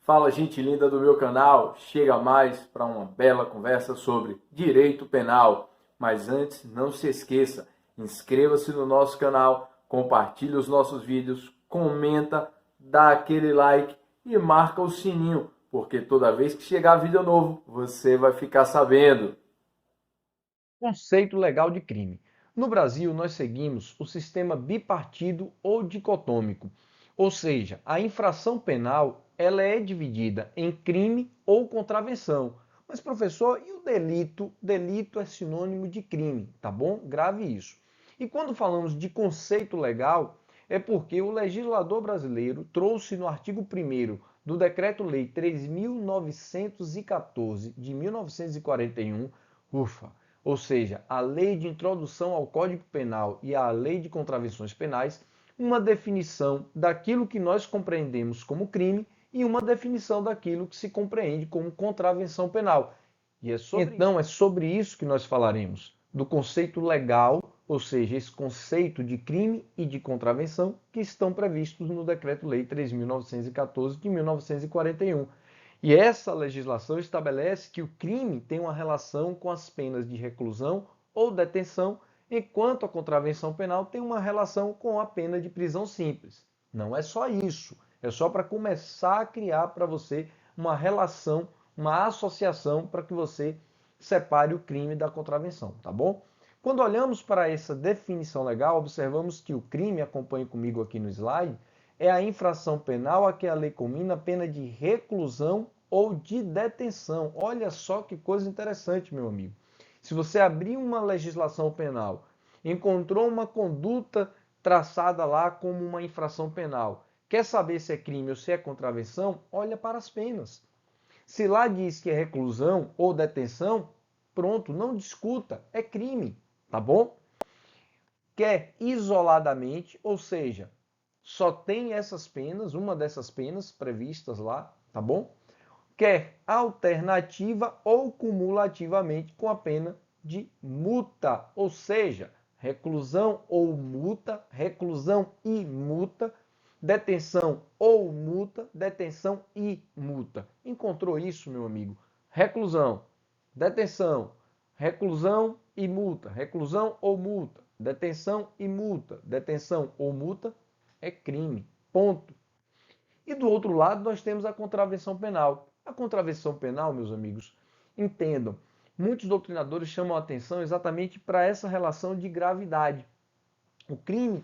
Fala, gente linda do meu canal, chega mais para uma bela conversa sobre direito penal. Mas antes, não se esqueça, inscreva-se no nosso canal, compartilhe os nossos vídeos, comenta, dá aquele like e marca o sininho, porque toda vez que chegar vídeo novo, você vai ficar sabendo. Conceito legal de crime. No Brasil, nós seguimos o sistema bipartido ou dicotômico, ou seja, a infração penal ela é dividida em crime ou contravenção. Mas, professor, e o delito? Delito é sinônimo de crime, tá bom? Grave isso. E quando falamos de conceito legal, é porque o legislador brasileiro trouxe no artigo 1º do Decreto-Lei 3.914 de 1941, ufa, ou seja, a Lei de Introdução ao Código Penal e a Lei de Contravenções Penais, uma definição daquilo que nós compreendemos como crime e uma definição daquilo que se compreende como contravenção penal. Então, é sobre isso que nós falaremos, do conceito legal, ou seja, esse conceito de crime e de contravenção que estão previstos no Decreto-Lei 3.914 de 1941. E essa legislação estabelece que o crime tem uma relação com as penas de reclusão ou detenção, enquanto a contravenção penal tem uma relação com a pena de prisão simples. Não é só isso, é só para começar a criar para você uma relação, uma associação para que você separe o crime da contravenção, tá bom? Quando olhamos para essa definição legal, observamos que o crime, acompanhe comigo aqui no slide, é a infração penal a que a lei comina a pena de reclusão ou de detenção. Olha só que coisa interessante, meu amigo. Se você abrir uma legislação penal, encontrou uma conduta traçada lá como uma infração penal, quer saber se é crime ou se é contravenção? Olha para as penas. Se lá diz que é reclusão ou detenção, pronto, não discuta, é crime, tá bom? Quer isoladamente, ou seja, só tem essas penas, uma dessas penas previstas lá, tá bom? Quer alternativa ou cumulativamente com a pena de multa, ou seja, reclusão ou multa, reclusão e multa, detenção ou multa, detenção e multa. Encontrou isso, meu amigo? Reclusão, detenção, reclusão e multa, reclusão ou multa, detenção e multa, detenção ou multa é crime. Ponto. E do outro lado, nós temos a contravenção penal. A contravenção penal, meus amigos, entendam, muitos doutrinadores chamam a atenção exatamente para essa relação de gravidade. O crime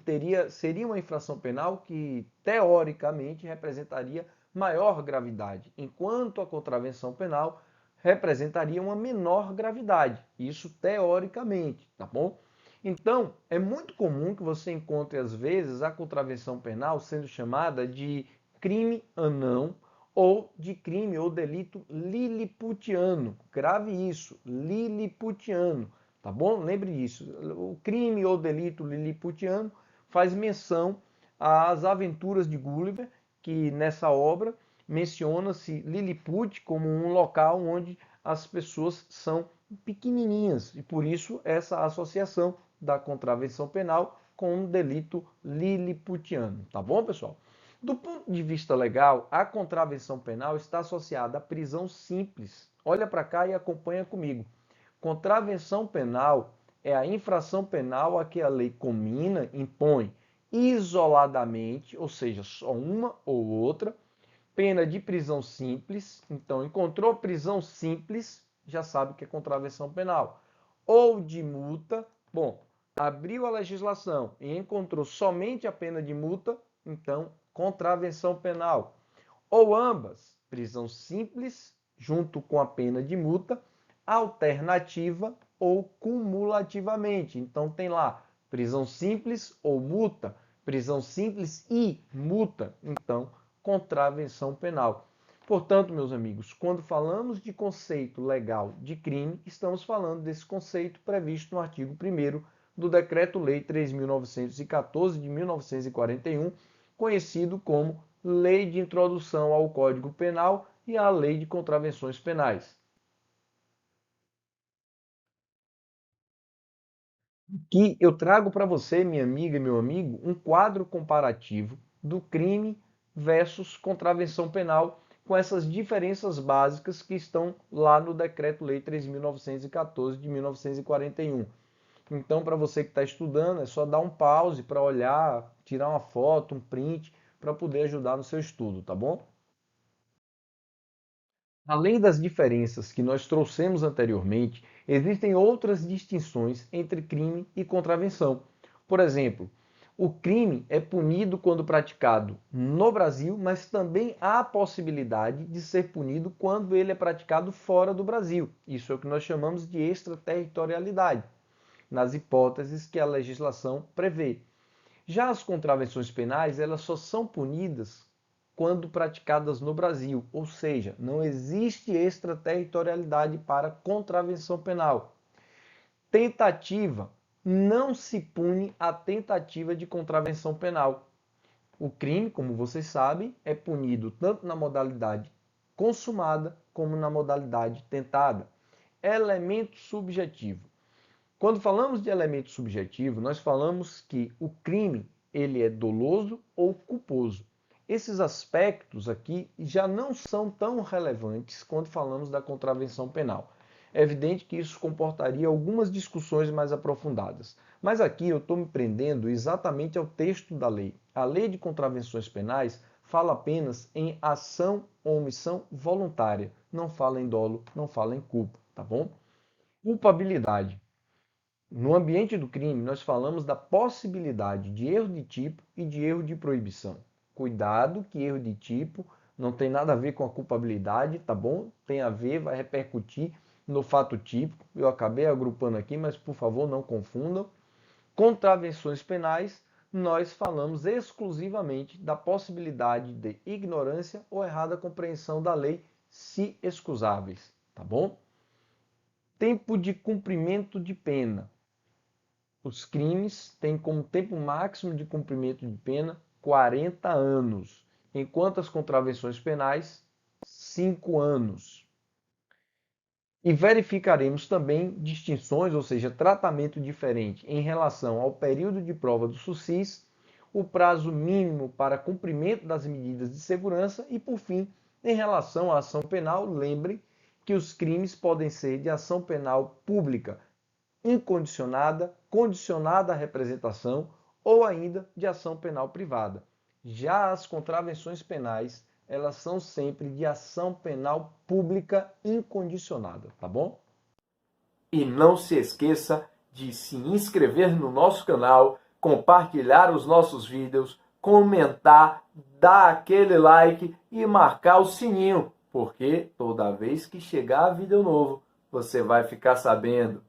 seria uma infração penal que, teoricamente, representaria maior gravidade, enquanto a contravenção penal representaria uma menor gravidade. Isso teoricamente, tá bom? Então, é muito comum que você encontre, às vezes, a contravenção penal sendo chamada de crime anão ou de crime ou delito liliputiano. Grave isso, liliputiano, tá bom? Lembre disso. O crime ou delito liliputiano faz menção às aventuras de Gulliver, que nessa obra menciona-se Lilliput como um local onde as pessoas são pequenininhas e por isso essa associação da contravenção penal com um delito liliputiano, tá bom, pessoal? Do ponto de vista legal, a contravenção penal está associada à prisão simples. Olha para cá e acompanha comigo. Contravenção penal é a infração penal a que a lei comina, impõe isoladamente, ou seja, só uma ou outra, pena de prisão simples. Então, encontrou prisão simples, já sabe que é contravenção penal. Ou de multa, bom, abriu a legislação e encontrou somente a pena de multa, então, contravenção penal. Ou ambas, prisão simples junto com a pena de multa, alternativa ou cumulativamente. Então tem lá prisão simples ou multa, prisão simples e multa. Então, contravenção penal. Portanto, meus amigos, quando falamos de conceito legal de crime, estamos falando desse conceito previsto no artigo 1º do Decreto-Lei 3.914 de 1941, conhecido como Lei de Introdução ao Código Penal e a Lei de Contravenções Penais. Que eu trago para você, minha amiga e meu amigo, um quadro comparativo do crime versus contravenção penal com essas diferenças básicas que estão lá no Decreto-Lei 3.914 de 1941. Então, para você que está estudando, é só dar um pause para olhar, tirar uma foto, um print, para poder ajudar no seu estudo, tá bom? Além das diferenças que nós trouxemos anteriormente, existem outras distinções entre crime e contravenção. Por exemplo, o crime é punido quando praticado no Brasil, mas também há a possibilidade de ser punido quando ele é praticado fora do Brasil. Isso é o que nós chamamos de extraterritorialidade, nas hipóteses que a legislação prevê. Já as contravenções penais, elas só são punidas quando praticadas no Brasil, ou seja, não existe extraterritorialidade para contravenção penal. Tentativa, não se pune a tentativa de contravenção penal. O crime, como vocês sabem, é punido tanto na modalidade consumada como na modalidade tentada. Elemento subjetivo. Quando falamos de elemento subjetivo, nós falamos que o crime ele é doloso ou culposo. Esses aspectos aqui já não são tão relevantes quando falamos da contravenção penal. É evidente que isso comportaria algumas discussões mais aprofundadas. Mas aqui eu estou me prendendo exatamente ao texto da lei. A lei de contravenções penais fala apenas em ação ou omissão voluntária. Não fala em dolo, não fala em culpa, tá bom? Culpabilidade. No ambiente do crime, nós falamos da possibilidade de erro de tipo e de erro de proibição. Cuidado que erro de tipo não tem nada a ver com a culpabilidade, tá bom? Tem a ver, vai repercutir no fato típico. Eu acabei agrupando aqui, mas por favor não confundam. Contravenções penais, nós falamos exclusivamente da possibilidade de ignorância ou errada compreensão da lei, se excusáveis, tá bom? Tempo de cumprimento de pena. Os crimes têm como tempo máximo de cumprimento de pena 40 anos, enquanto as contravenções penais, 5 anos. E verificaremos também distinções, ou seja, tratamento diferente em relação ao período de prova do SUSIS, o prazo mínimo para cumprimento das medidas de segurança e, por fim, em relação à ação penal, lembrem que os crimes podem ser de ação penal pública, incondicionada, condicionada à representação ou ainda de ação penal privada. Já as contravenções penais, elas são sempre de ação penal pública incondicionada, tá bom? E não se esqueça de se inscrever no nosso canal, compartilhar os nossos vídeos, comentar, dar aquele like e marcar o sininho, porque toda vez que chegar vídeo novo, você vai ficar sabendo.